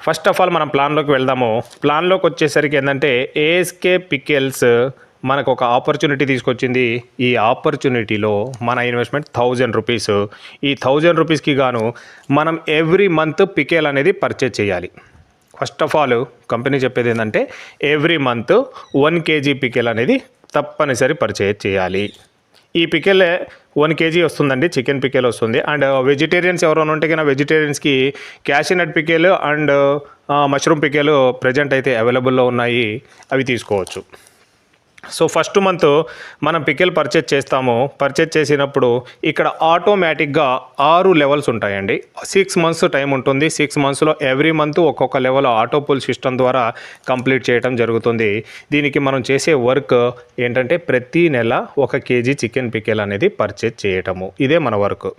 First of all మనం ప్లాన్లోకి వెళ్దాము. ప్లాన్లోకి వచ్చేసరికి ఏంటంటే ఏఎస్కే పికెల్స్ మనకు ఒక ఆపర్చునిటీ తీసుకొచ్చింది. ఈ ఆపర్చునిటీలో మన ఇన్వెస్ట్మెంట్ 1000 రూపీస్. ఈ 1000 రూపీస్కి గాను మనం ఎవ్రీ మంత్ పికెల్ అనేది పర్చేజ్ చేయాలి. ఫస్ట్ ఆఫ్ ఆల్ కంపెనీ చెప్పేది ఏంటంటే ఎవ్రీ మంత్ 1 కేజీ పికెల్ అనేది తప్పనిసరి పర్చేజ్ చేయాలి. ఈ పికెల్ 1 కేజీ వస్తుందండి, చికెన్ పికెల్ వస్తుంది. అండ్ వెజిటేరియన్స్ ఎవరైనా ఉంటే కన్నా వెజిటేరియన్స్కి cashew nut pickle and mushroom pickle present అయితే అవైలబుల్లో ఉన్నాయి, అవి తీసుకోవచ్చు. సో ఫస్ట్ మంత్ మనం పికెల్ పర్చేజ్ చేస్తాము. పర్చేజ్ చేసినప్పుడు ఇక్కడ ఆటోమేటిక్గా 6 లెవెల్స్ ఉంటాయండి. 6 మంత్స్ టైం ఉంటుంది. 6 మంత్స్లో ఎవ్రీ మంత్ ఒక్కొక్క లెవెల్ ఆటో పుల్ సిస్టమ్ ద్వారా కంప్లీట్ చేయడం జరుగుతుంది. దీనికి మనం చేసే వర్క్ ఏంటంటే ప్రతి నెల 1 కేజీ చికెన్ పికెల్ అనేది పర్చేజ్ చేయటము. ఇదే మన వర్క్.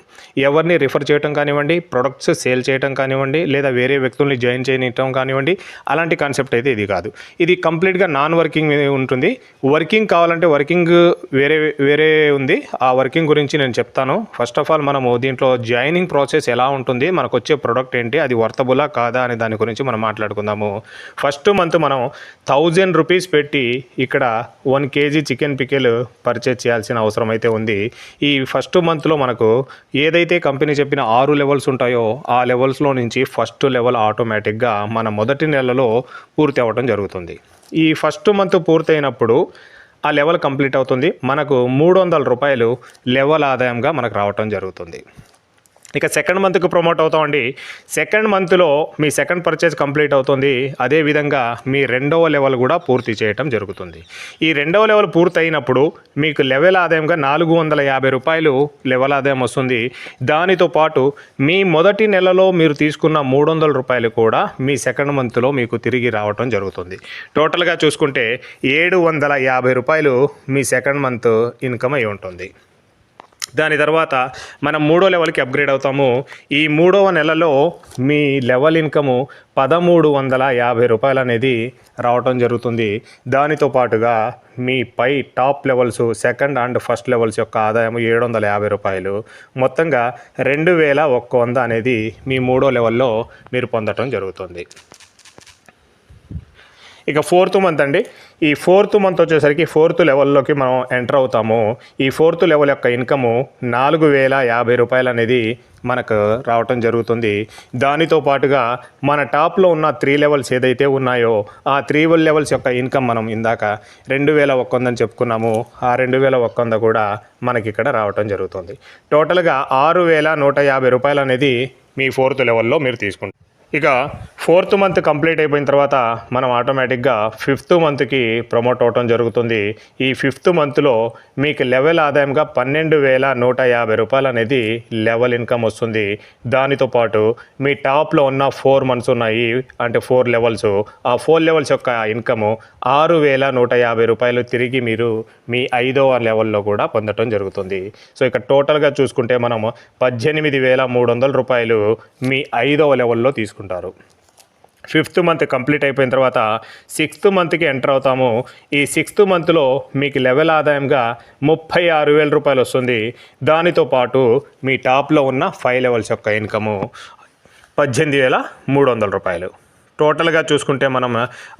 ఎవరిని రిఫర్ చేయటం కానివ్వండి, ప్రొడక్ట్స్ సేల్ చేయటం కానివ్వండి, లేదా వేరే వ్యక్తుల్ని జాయిన్ చేయటం కానివ్వండి, అలాంటి కాన్సెప్ట్ అయితే ఇది కాదు. ఇది కంప్లీట్గా నాన్ వర్కింగ్ ఉంటుంది. వర్కింగ్ కావాలంటే వర్కింగ్ వేరే ఉంది. ఆ వర్కింగ్ గురించి నేను చెప్తాను. ఫస్ట్ ఆఫ్ ఆల్ మనము దీంట్లో జాయినింగ్ ప్రాసెస్ ఎలా ఉంటుంది, మనకు వచ్చే ప్రోడక్ట్ ఏంటి, అది వర్తబులా కాదా అనే దాని గురించి మనం మాట్లాడుకుందాము. ఫస్ట్ మంత్ మనం 1000 రూపీస్ పెట్టి ఇక్కడ 1 కేజీ చికెన్ పికెల్ పర్చేజ్ చేయాల్సిన అవసరం అయితే ఉంది. ఈ ఫస్ట్ మంత్లో మనకు ఏదైతే కంపెనీ చెప్పిన 6 లెవెల్స్ ఉంటాయో ఆ లెవెల్స్లో నుంచి ఫస్ట్ లెవెల్ ఆటోమేటిక్గా మన మొదటి నెలలో పూర్తి అవ్వడం జరుగుతుంది. ఈ ఫస్ట్ మంత్ పూర్తయినప్పుడు ఆ లెవెల్ కంప్లీట్ అవుతుంది. మనకు 300 రూపాయలు లెవెల్ ఆదాయంగా మనకు రావటం జరుగుతుంది. ఇక సెకండ్ మంత్కి ప్రమోట్ అవుతామండి. సెకండ్ మంత్లో మీ సెకండ్ పర్చేజ్ కంప్లీట్ అవుతుంది. అదేవిధంగా మీ రెండవ లెవెల్ కూడా పూర్తి చేయటం జరుగుతుంది. ఈ రెండవ లెవెల్ పూర్తి అయినప్పుడు మీకు లెవెల్ ఆదాయంగా 450 రూపాయలు లెవెల్ ఆదాయం వస్తుంది. దానితో పాటు మీ మొదటి నెలలో మీరు తీసుకున్న 300 రూపాయలు కూడా మీ సెకండ్ మంత్లో మీకు తిరిగి రావటం జరుగుతుంది. టోటల్గా చూసుకుంటే 750 రూపాయలు మీ సెకండ్ మంత్ ఇన్కమ్ అయి ఉంటుంది. దాని తర్వాత మనం 3వ లెవెల్కి అప్గ్రేడ్ అవుతాము. ఈ 3వ నెలలో మీ లెవెల్ ఇన్కము 1350 రూపాయలు అనేది రావటం జరుగుతుంది. దానితో పాటుగా మీ పై top levels second and first levels యొక్క ఆదాయం 750 రూపాయలు, మొత్తంగా 2100 అనేది మీ 3వ లెవెల్లో మీరు పొందటం జరుగుతుంది. ఇక ఫోర్త్ మంత్ అండి. ఈ ఫోర్త్ మంత్ వచ్చేసరికి ఫోర్త్ లెవెల్లోకి మనం ఎంటర్ అవుతాము. ఈ ఫోర్త్ లెవెల్ యొక్క ఇన్కము 4050 రూపాయలు అనేది మనకు రావటం జరుగుతుంది. దానితో పాటుగా మన టాప్లో ఉన్న 3 లెవెల్స్ ఏదైతే ఉన్నాయో ఆ 3 లెవెల్స్ యొక్క ఇన్కమ్ మనం ఇందాక 2100 అని చెప్పుకున్నాము. ఆ 2100 కూడా మనకి ఇక్కడ రావటం జరుగుతుంది. టోటల్గా 6150 రూపాయలు అనేది మీ ఫోర్త్ లెవెల్లో మీరు తీసుకుంటారు. ఇక ఫోర్త్ మంత్ కంప్లీట్ అయిపోయిన తర్వాత మనం ఆటోమేటిక్గా ఫిఫ్త్ మంత్కి ప్రమోట్ అవటం జరుగుతుంది. ఈ ఫిఫ్త్ మంత్లో మీకు లెవెల్ ఆదాయంగా 12150 రూపాయలు అనేది లెవెల్ ఇన్కమ్ వస్తుంది. దానితో పాటు మీ టాప్లో ఉన్న 4 మంత్స్ ఉన్నాయి, అంటే 4 లెవెల్స్. ఆ 4 లెవెల్స్ యొక్క ఇన్కము 6150 రూపాయలు తిరిగి మీరు మీ 5వ లెవెల్లో కూడా పొందటం జరుగుతుంది. సో ఇక్కడ టోటల్గా చూసుకుంటే మనం 18300 రూపాయలు మీ 5వ లెవెల్లో తీసుకుంటారు. ఫిఫ్త్ మంత్ కంప్లీట్ అయిపోయిన తర్వాత సిక్స్త్ మంత్కి ఎంటర్ అవుతాము. ఈ సిక్స్త్ మంత్లో మీకు లెవెల్ ఆదాయంగా 36000 రూపాయలు వస్తుంది. దానితో పాటు మీ టాప్లో ఉన్న 5 లెవెల్స్ యొక్క ఇన్కము 18300 రూపాయలు. టోటల్గా చూసుకుంటే మనం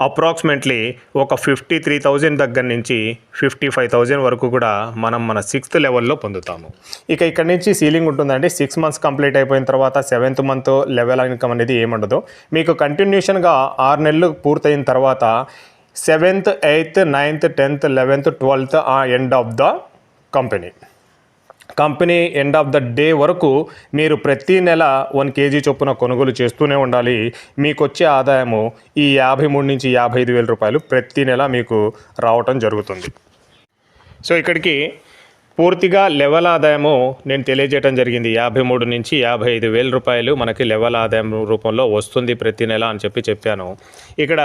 అప్రాక్సిమేట్లీ ఒక 53,000 దగ్గర నుంచి 55,000 వరకు కూడా మనం మన 6th లెవెల్లో పొందుతాము. ఇక ఇక్కడ నుంచి సీలింగ్ ఉంటుందండి. 6 మంత్స్ కంప్లీట్ అయిపోయిన తర్వాత 7th మంత్ లెవెల్ ఇన్కమ్ అనేది ఏముండదు. మీకు కంటిన్యూషన్గా 6 నెలలు పూర్తయిన తర్వాత 7th, 8th, 9th, 10th, 11th, 12th end of the company end of the day వరకు మీరు ప్రతి నెల 1 కేజీ చొప్పున కొనుగోలు చేస్తూనే ఉండాలి. మీకు వచ్చే ఆదాయము ఈ 53 నుంచి 55,000 రూపాయలు ప్రతి నెల మీకు రావటం జరుగుతుంది. సో ఇక్కడికి పూర్తిగా లెవెల్ ఆదాయము నేను తెలియజేయడం జరిగింది. 53 నుంచి 55,000 రూపాయలు మనకి లెవెల్ ఆదాయం రూపంలో వస్తుంది ప్రతి నెల అని చెప్పాను. ఇక్కడ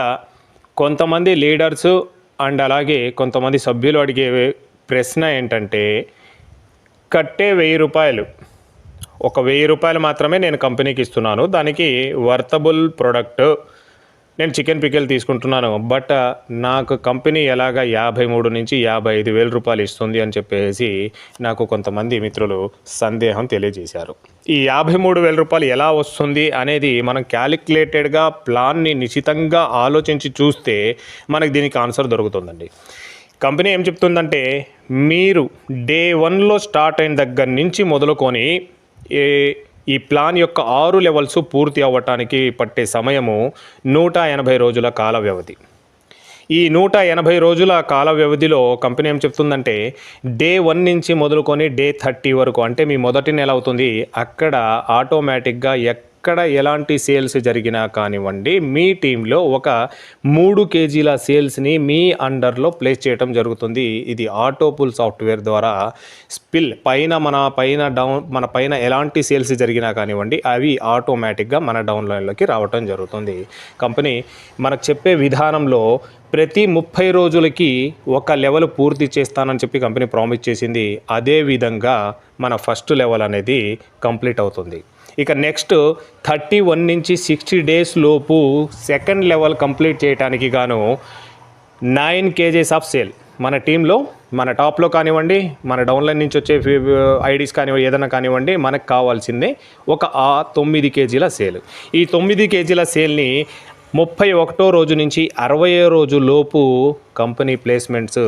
కొంతమంది లీడర్సు అండ్ అలాగే కొంతమంది సభ్యులు అడిగే ప్రశ్న ఏంటంటే, కట్టే 1000 రూపాయలు, ఒక 1000 రూపాయలు మాత్రమే నేను కంపెనీకి ఇస్తున్నాను, దానికి వర్తబుల్ ప్రోడక్ట్ నేను చికెన్ పికెల్ తీసుకుంటున్నాను, బట్ నాకు కంపెనీ ఎలాగా 53 నుంచి 55 వేల రూపాయలు ఇస్తుంది అని చెప్పేసి నాకు కొంతమంది మిత్రులు సందేహం తెలియజేశారు. ఈ 53 వేల రూపాయలు ఎలా వస్తుంది అనేది మనం క్యాలిక్యులేటెడ్గా ప్లాన్ని నిశితంగా ఆలోచించి చూస్తే మనకు దీనికి ఆన్సర్ దొరుకుతుందండి. కంపెనీ ఏం చెప్తుందంటే, మీరు డే 1లో స్టార్ట్ అయిన దగ్గర నుంచి మొదలుకొని ఈ ప్లాన్ యొక్క 6 లెవెల్స్ పూర్తి అవ్వటానికి పట్టే సమయము 180 రోజుల కాల వ్యవధి. ఈ 180 రోజుల కాల వ్యవధిలో కంపెనీ ఏం చెప్తుందంటే, డే 1 నుంచి మొదలుకొని డే 30 వరకు, అంటే మీ మొదటి నెల అవుతుంది, అక్కడ ఆటోమేటిక్గా ఎక్కడ ఎలాంటి సేల్స్ జరిగినా కానివ్వండి, మీ టీంలో ఒక 3 కేజీల సేల్స్ని మీ అండర్లో ప్లేస్ చేయడం జరుగుతుంది. ఇది ఆటోపుల్ సాఫ్ట్వేర్ ద్వారా స్పిల్ మన పైన ఎలాంటి సేల్స్ జరిగినా కానివ్వండి, అవి ఆటోమేటిక్గా మన డౌన్లైన్లోకి రావటం జరుగుతుంది. కంపెనీ మనకు చెప్పే విధానంలో ప్రతి 30 రోజులకి ఒక లెవెల్ పూర్తి చేస్తానని చెప్పి కంపెనీ ప్రామిస్ చేసింది. అదేవిధంగా మన ఫస్ట్ లెవెల్ అనేది కంప్లీట్ అవుతుంది. ఇక నెక్స్ట్ 31 నుంచి 60 డేస్ లోపు సెకండ్ లెవెల్ కంప్లీట్ చేయడానికి గాను 9 కేజీస్ ఆఫ్ సేల్ మన టీంలో, మన టాప్లో కానివ్వండి, మన డౌన్లైన్ నుంచి వచ్చే ఐడీస్ కానివ్వండి, ఏదైనా కానివ్వండి, మనకు కావాల్సిందే ఒక 9 కేజీల సేల్. ఈ 9 కేజీల సేల్ని 31వ రోజు నుంచి 60వ రోజు లోపు కంపెనీ ప్లేస్మెంట్స్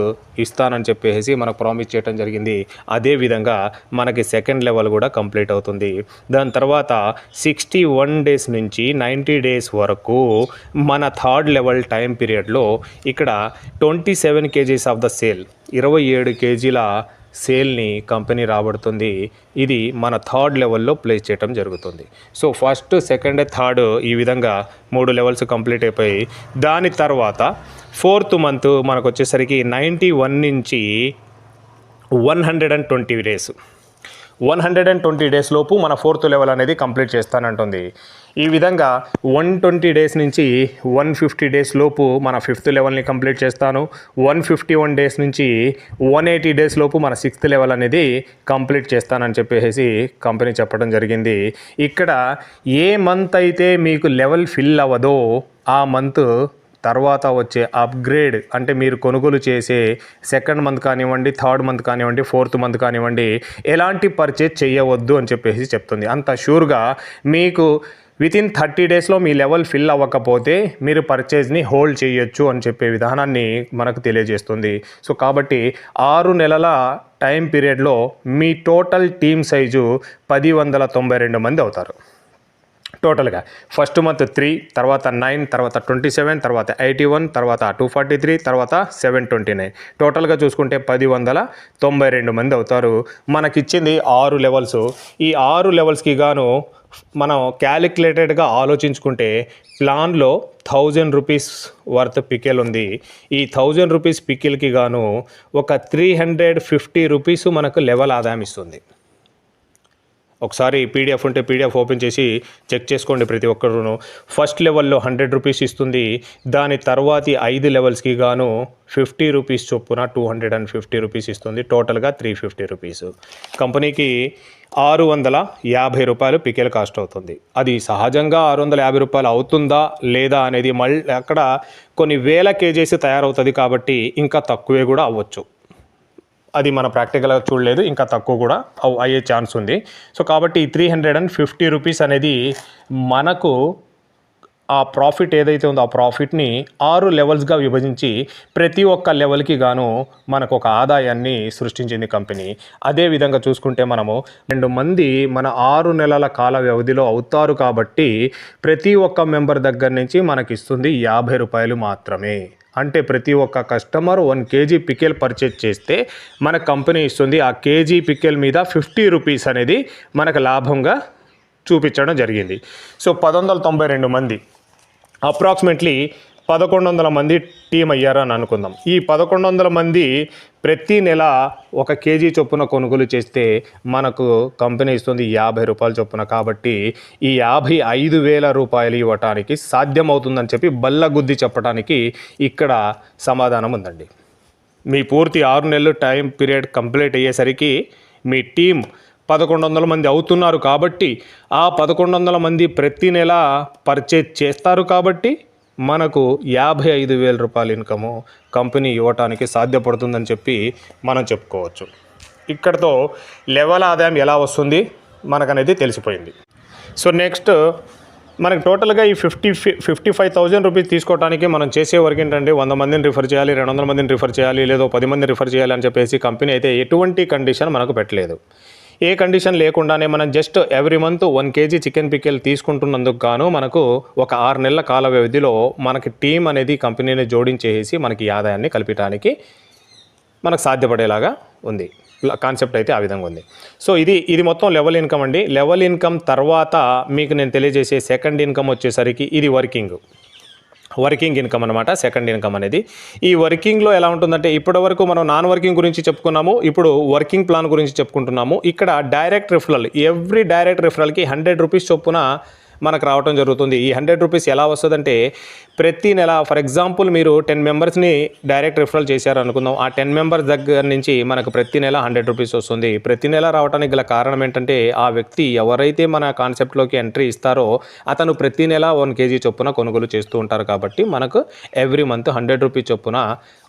ఇస్తానని చెప్పేసి మనకు ప్రామిస్ చేయడం జరిగింది. అదేవిధంగా మనకి సెకండ్ లెవెల్ కూడా కంప్లీట్ అవుతుంది. దాని తర్వాత 61 డేస్ నుంచి 90 డేస్ వరకు మన థర్డ్ లెవెల్ టైం పీరియడ్లో ఇక్కడ 27 కేజీస్ ఆఫ్ ద సేల్, 27 కేజీల సేల్ని కంపెనీ రాబడుతుంది. ఇది మన థర్డ్ లెవెల్లో ప్లేస్ చేయడం జరుగుతుంది. సో ఫస్ట్, సెకండ్, థర్డ్ ఈ విధంగా 3 లెవెల్స్ కంప్లీట్ అయిపోయి, దాని తర్వాత 4th మంత్ మనకు వచ్చేసరికి 91 నుంచి 120 డేస్, 120 డేస్ లోపు మన 4th లెవెల్ అనేది కంప్లీట్ చేస్తానంటుంది. ఈ విధంగా 120 డేస్ నుంచి 150 డేస్ లోపు మన 5th లెవెల్ని కంప్లీట్ చేస్తాను. 151 డేస్ నుంచి 180 డేస్ లోపు మన 6th లెవెల్ అనేది కంప్లీట్ చేస్తానని చెప్పేసి కంపెనీ చెప్పడం జరిగింది. ఇక్కడ ఏ మంత్ అయితే మీకు లెవెల్ ఫిల్ అవ్వదో ఆ మంత్ తర్వాత వచ్చే అప్గ్రేడ్, అంటే మీరు కొనుగోలు చేసే సెకండ్ మంత్ కానివ్వండి, థర్డ్ మంత్ కానివ్వండి, 4th మంత్ కానివ్వండి, ఎలాంటి పర్చేజ్ చేయవద్దు అని చెప్పేసి చెప్తుంది. అంత షూర్గా మీకు వితిన్ 30 డేస్లో మీ లెవెల్ ఫిల్ అవ్వకపోతే మీరు పర్చేజ్ని హోల్డ్ చేయొచ్చు అని చెప్పే విధానాన్ని మనకు తెలియజేస్తుంది. సో కాబట్టి 6 నెలల టైం పీరియడ్లో మీ టోటల్ టీమ్ సైజు 1092 మంది అవుతారు. టోటల్గా ఫస్ట్ మంత్ 3, తర్వాత 9, తర్వాత 27, తర్వాత 81, తర్వాత 243, తర్వాత 729, టోటల్గా చూసుకుంటే 1092 మంది అవుతారు. మనకిచ్చింది 6 లెవెల్స్. ఈ 6 లెవెల్స్కి గాను మనం క్యాలిక్యులేటెడ్గా ఆలోచించుకుంటే ప్లాన్లో 1000 రూపీస్ వర్త్ పికెల్ ఉంది. ఈ 1000 రూపీస్ పికెల్కి గాను ఒక 350 రూపీస్ మనకు లెవెల్ ఆదాయం ఇస్తుంది. ఒకసారి పీడిఎఫ్ ఉంటే పీడిఎఫ్ ఓపెన్ చేసి చెక్ చేసుకోండి. ప్రతి ఒక్కరును ఫస్ట్ లెవెల్లో 100 రూపీస్ ఇస్తుంది. దాని తర్వాతి 5 లెవెల్స్కి గాను 50 రూపీస్ చొప్పున 250 రూపీస్ ఇస్తుంది. టోటల్గా 350 రూపీస్. కంపెనీకి 650 రూపాయలు పికెల్ కాస్ట్ అవుతుంది. అది సహజంగా 650 రూపాయలు అవుతుందా లేదా అనేది మళ్ళీ అక్కడ కొన్ని వేల కేజీస్ తయారవుతుంది కాబట్టి ఇంకా తక్కువే కూడా అవ్వచ్చు. అది మన ప్రాక్టికల్గా చూడలేదు, ఇంకా తక్కువ కూడా అయ్యే ఛాన్స్ ఉంది. సో కాబట్టి ఈ 350 రూపీస్ అనేది మనకు ఆ ప్రాఫిట్ ఏదైతే ఉందో ఆ ప్రాఫిట్ని 6 లెవెల్స్గా విభజించి ప్రతి ఒక్క లెవెల్కి గాను మనకు ఒక ఆదాయాన్ని సృష్టించింది కంపెనీ. అదేవిధంగా చూసుకుంటే మనము 2 మంది మన 6 నెలల కాల వ్యవధిలో అవుతారు కాబట్టి ప్రతి ఒక్క మెంబర్ దగ్గర నుంచి మనకి ఇస్తుంది 50 రూపాయలు మాత్రమే. అంటే ప్రతి ఒక్క కస్టమర్ 1 కేజీ పికెల్ పర్చేజ్ చేస్తే మన కంపెనీ ఇస్తుంది ఆ కేజీ పికెల్ మీద 50 రూపీస్ అనేది మనకు లాభంగా చూపించడం జరిగింది. సో 1192 మంది, అప్రాక్సిమేట్లీ 1100 మంది టీం అయ్యారని అనుకుందాం. ఈ 1100 మంది ప్రతి నెల 1 కేజీ చొప్పున కొనుగోలు చేస్తే మనకు కంపెనీ ఇస్తుంది 50 రూపాయల చొప్పున. కాబట్టి ఈ 55,000 రూపాయలు ఇవ్వటానికి సాధ్యమవుతుందని చెప్పి బల్లగుద్ది చెప్పడానికి ఇక్కడ సమాధానం ఉందండి. మీ పూర్తి 6 నెలలు టైం పీరియడ్ కంప్లీట్ అయ్యేసరికి మీ టీం 1100 మంది అవుతున్నారు కాబట్టి ఆ 1100 మంది ప్రతి నెల పర్చేజ్ చేస్తారు కాబట్టి మనకు 55,000 రూపాయల ఇన్కము కంపెనీ ఇవ్వటానికి సాధ్యపడుతుందని చెప్పి మనం చెప్పుకోవచ్చు. ఇక్కడతో లెవెల్ ఆదాయం ఎలా వస్తుంది మనకనేది తెలిసిపోయింది. సో నెక్స్ట్ మనకి టోటల్గా ఈ 55,000 రూపీస్ తీసుకోవడానికి మనం చేసే వర్క్ ఏంటంటే 100 మందిని రిఫర్ చేయాలి, 200 మందిని రిఫర్ చేయాలి, లేదా 10 మందిని రిఫర్ చేయాలి అని చెప్పేసి కంపెనీ అయితే ఎటువంటి కండిషన్ మనకు పెట్టలేదు. ఏ కండిషన్ లేకుండానే మనం just every month 1 kg chicken pickle తీసుకుంటున్నందుకు గాను మనకు ఒక 6 నెలల కాల వ్యవధిలో మనకి టీం అనేది కంపెనీని జోడించేసి మనకి ఆదాయాన్ని కల్పించడానికి మనకు సాధ్యపడేలాగా ఉంది. కాన్సెప్ట్ అయితే ఆ విధంగా ఉంది. సో ఇది మొత్తం లెవెల్ ఇన్కమ్ అండి. లెవెల్ ఇన్కమ్ తర్వాత మీకు నేను తెలియజేసే సెకండ్ ఇన్కమ్ వచ్చేసరికి ఇది వర్కింగ్ ఇన్కమ్ అనమాట. సెకండ్ ఇన్కమ్ అనేది ఈ వర్కింగ్లో ఎలా ఉంటుందంటే ఇప్పటివరకు మనం నాన్ వర్కింగ్ గురించి చెప్పుకున్నాము, ఇప్పుడు వర్కింగ్ ప్లాన్ గురించి చెప్పుకుంటున్నాము. ఇక్కడ డైరెక్ట్ రిఫరల్, ఎవ్రీ డైరెక్ట్ రిఫరల్కి 100 రూపీస్ చొప్పున మనకు రావడం జరుగుతుంది. ఈ 100 రూపీస్ ఎలా వస్తుందంటే ప్రతి నెల ఫర్ ఎగ్జాంపుల్ మీరు 10 మెంబర్స్ని డైరెక్ట్ రిఫరల్ చేశారు అనుకుందాం. ఆ 10 మెంబర్స్ దగ్గర నుంచి మనకు ప్రతి నెల 100 రూపీస్ వస్తుంది. ప్రతి నెల రావడానికి గల కారణం ఏంటంటే ఆ వ్యక్తి ఎవరైతే మన కాన్సెప్ట్లోకి ఎంట్రీ ఇస్తారో అతను ప్రతి నెల 1 kg చొప్పున కొనుగోలు చేస్తూ ఉంటారు. కాబట్టి మనకు ఎవ్రీ మంత్ 100 రూపీస్ చొప్పున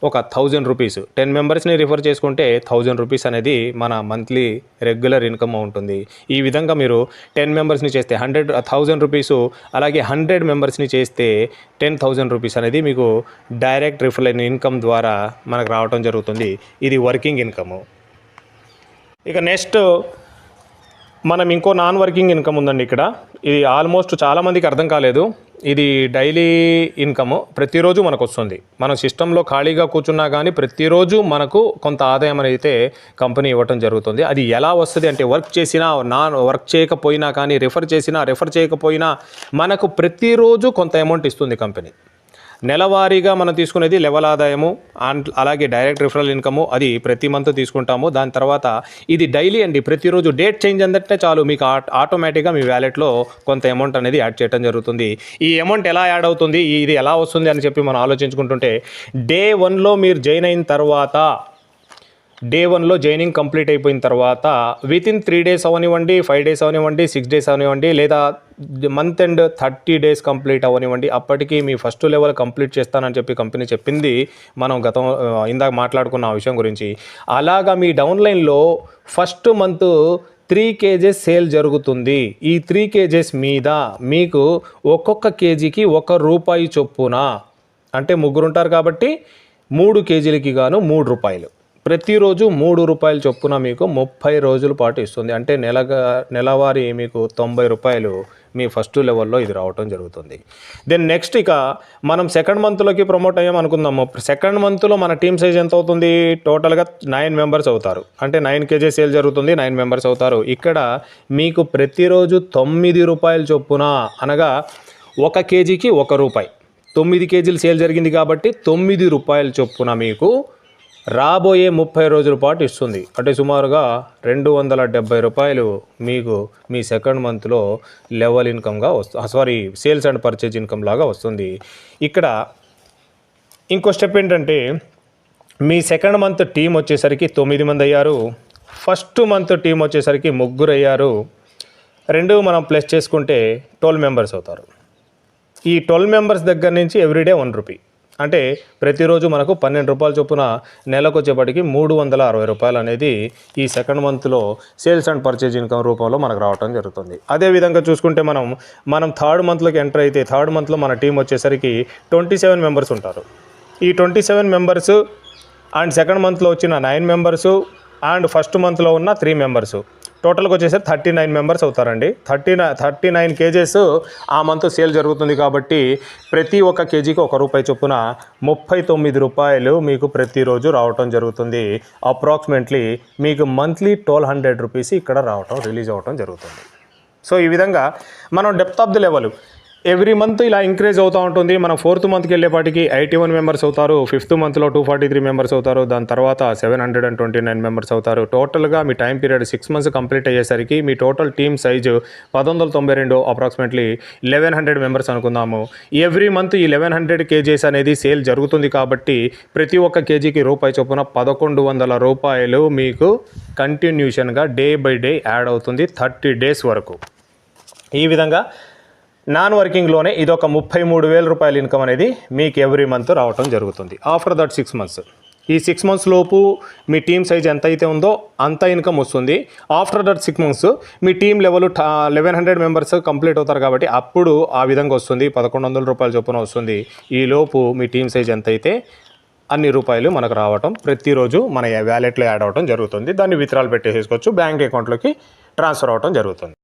ఒక 1000 రూపీస్ 10 మెంబర్స్ని రిఫర్ చేసుకుంటే 1000 రూపీస్ అనేది మన మంత్లీ రెగ్యులర్ ఇన్కమ్ ఉంటుంది. ఈ విధంగా మీరు 10 మెంబర్స్ని చేస్తే 1000 రూపీసు, అలాగే 100 మెంబర్స్ని చేస్తే 10,000 రూపీస్ అనేది మీకు డైరెక్ట్ రిఫరల్ ఇన్కమ్ ద్వారా మనకు రావడం జరుగుతుంది. ఇది వర్కింగ్ ఇన్కము. ఇక నెక్స్ట్ మనం ఇంకో నాన్ వర్కింగ్ ఇన్కమ్ ఉందండి. ఇక్కడ ఇది ఆల్మోస్ట్ చాలామందికి అర్థం కాలేదు. ఇది డైలీ ఇన్కము, ప్రతిరోజు మనకు వస్తుంది. మనం సిస్టంలో ఖాళీగా కూర్చున్నా కానీ ప్రతిరోజు మనకు కొంత ఆదాయం అయితే కంపెనీ ఇవ్వటం జరుగుతుంది. అది ఎలా వస్తుంది అంటే వర్క్ చేసినా వర్క్ చేయకపోయినా కానీ రిఫర్ చేయకపోయినా మనకు ప్రతిరోజు కొంత అమౌంట్ ఇస్తుంది కంపెనీ. నెలవారీగా మనం తీసుకునేది లెవెల్ ఆదాయము అండ్ అలాగే డైరెక్ట్ రిఫరల్ ఇన్కము, అది ప్రతి మంత్ తీసుకుంటాము. దాని తర్వాత ఇది డైలీ అండి, ప్రతిరోజు డేట్ చేంజ్ అందంటే చాలు మీకు ఆటోమేటిక్గా మీ వ్యాలెట్లో కొంత అమౌంట్ అనేది యాడ్ చేయడం జరుగుతుంది. ఈ అమౌంట్ ఎలా యాడ్ అవుతుంది, ఇది ఎలా వస్తుంది అని చెప్పి మనం ఆలోచించుకుంటుంటే డే 1లో మీరు జాయిన్ అయిన తర్వాత, డే 1లో జాయినింగ్ కంప్లీట్ అయిపోయిన తర్వాత వితిన్ 3 days అవనివ్వండి, 5 days అవనివ్వండి, 6 days అవనివ్వండి, లేదా మంత్ ఎండ్ 30 days కంప్లీట్ అవనివ్వండి, అప్పటికి మీ ఫస్ట్ లెవెల్ కంప్లీట్ చేస్తానని చెప్పి కంపెనీ చెప్పింది. మనం ఇందాక మాట్లాడుకున్న ఆ విషయం గురించి. అలాగా మీ డౌన్లైన్లో ఫస్ట్ మంత్ 3 kgs సేల్ జరుగుతుంది. ఈ 3 kgs మీద మీకు ఒక్కొక్క కేజీకి ₹1 చొప్పున, అంటే ముగ్గురు ఉంటారు కాబట్టి 3 kgలకి గాను ₹3, ప్రతిరోజు ₹3 చొప్పున మీకు 30 రోజుల పాటు ఇస్తుంది. అంటే నెలవారీ మీకు ₹90 మీ ఫస్ట్ లెవెల్లో ఇది రావటం జరుగుతుంది. దెన్ నెక్స్ట్ ఇక మనం సెకండ్ మంత్లోకి ప్రమోట్ అయ్యాం అనుకుందాము. సెకండ్ మంత్లో మన టీమ్ సైజ్ ఎంత అవుతుంది, టోటల్గా 9 మెంబర్స్ అవుతారు. అంటే 9 kg సేల్ జరుగుతుంది, 9 మెంబర్స్ అవుతారు. ఇక్కడ మీకు ప్రతిరోజు ₹9 చొప్పున, అనగా 1 kgకి ₹1, 9 kgలు సేల్ జరిగింది కాబట్టి ₹9 చొప్పున మీకు రాబోయే 30 రోజుల పాటు ఇస్తుంది. అంటే సుమారుగా ₹270 మీకు మీ సెకండ్ మంత్లో లెవెల్ ఇన్కమ్గా సేల్స్ అండ్ పర్చేజ్ ఇన్కమ్ లాగా వస్తుంది. ఇక్కడ ఇంకో స్టెప్ ఏంటంటే మీ సెకండ్ మంత్ టీం వచ్చేసరికి 9 మంది అయ్యారు, ఫస్ట్ మంత్ టీం వచ్చేసరికి 3 అయ్యారు. 2 మనం ప్లస్ చేసుకుంటే 12 మెంబర్స్ అవుతారు. ఈ 12 మెంబర్స్ దగ్గర నుంచి ఎవ్రీడే ₹1, అంటే ప్రతిరోజు మనకు ₹12 చొప్పున నెలకు వచ్చేప్పటికి ₹360 అనేది ఈ సెకండ్ మంత్లో సేల్స్ అండ్ పర్చేజ్ ఇన్కమ్ రూపంలో మనకు రావడం జరుగుతుంది. అదేవిధంగా చూసుకుంటే మనం థర్డ్ మంత్లోకి ఎంటర్ అయితే థర్డ్ మంత్లో మన టీం వచ్చేసరికి 27 మెంబర్స్ ఉంటారు. ఈ 27 మెంబర్స్ అండ్ సెకండ్ మంత్లో వచ్చిన 9 మెంబర్సు అండ్ ఫస్ట్ మంత్లో ఉన్న 3 మెంబర్సు, టోటల్గా వచ్చేసరికి 39 మెంబర్స్ అవుతారండి. 39 kgs ఆ మంత్ సేల్ జరుగుతుంది. కాబట్టి ప్రతి ఒక్క కేజీకి ₹1 చొప్పున ₹39 మీకు ప్రతిరోజు రావటం జరుగుతుంది. అప్రాక్సిమేట్లీ మీకు మంత్లీ ₹1,200 ఇక్కడ రిలీజ్ అవ్వటం జరుగుతుంది. సో ఈ విధంగా మనం depth of the level every month ఇలా ఇంక్రీజ్ అవుతూ ఉంటుంది. మనం 4th మంత్కి వెళ్ళేపాటికి 81 మెంబర్స్ అవుతారు, 5th మంత్లో 243 మెంబర్స్ అవుతారు, దాని తర్వాత 729 మెంబర్స్ అవుతారు. టోటల్గా మీ టైం పీరియడ్ 6 months కంప్లీట్ అయ్యేసరికి మీ total team size 1192, approximately 1100 members అనుకుందాము. ఎవ్రీ మంత్ ఈ 1100 kgs అనేది సేల్ జరుగుతుంది. కాబట్టి ప్రతి ఒక్క కేజీకి ₹1 చొప్పున ₹1,100 మీకు కంటిన్యూషన్గా డే బై డే యాడ్ అవుతుంది 30 days వరకు. ఈ విధంగా నాన్ వర్కింగ్లోనే ఇది ఒక 33,000 రూపాయల ఇన్కమ్ అనేది మీకు ఎవ్రీ మంత్ రావటం జరుగుతుంది. ఆఫ్టర్ దట్ 6 మంత్స్, ఈ 6 మంత్స్ లోపు మీ టీమ్ సైజ్ ఎంత అయితే ఉందో అంత ఇన్కమ్ వస్తుంది. After that 6 months me team level 1100 members complete అవుతారు కాబట్టి అప్పుడు ఆ విధంగా వస్తుంది, 1,100 రూపాయల చొప్పున వస్తుంది. ఈ లోపు మీ టీం సైజ్ ఎంత అయితే అన్ని రూపాయలు మనకు రావటం ప్రతిరోజు మన వ్యాలెట్లో యాడ్ అవ్వడం జరుగుతుంది. దాన్ని విత్డ్రాల్ పెట్టేసుకోవచ్చు, బ్యాంక్ అకౌంట్లోకి ట్రాన్స్ఫర్ అవ్వడం జరుగుతుంది.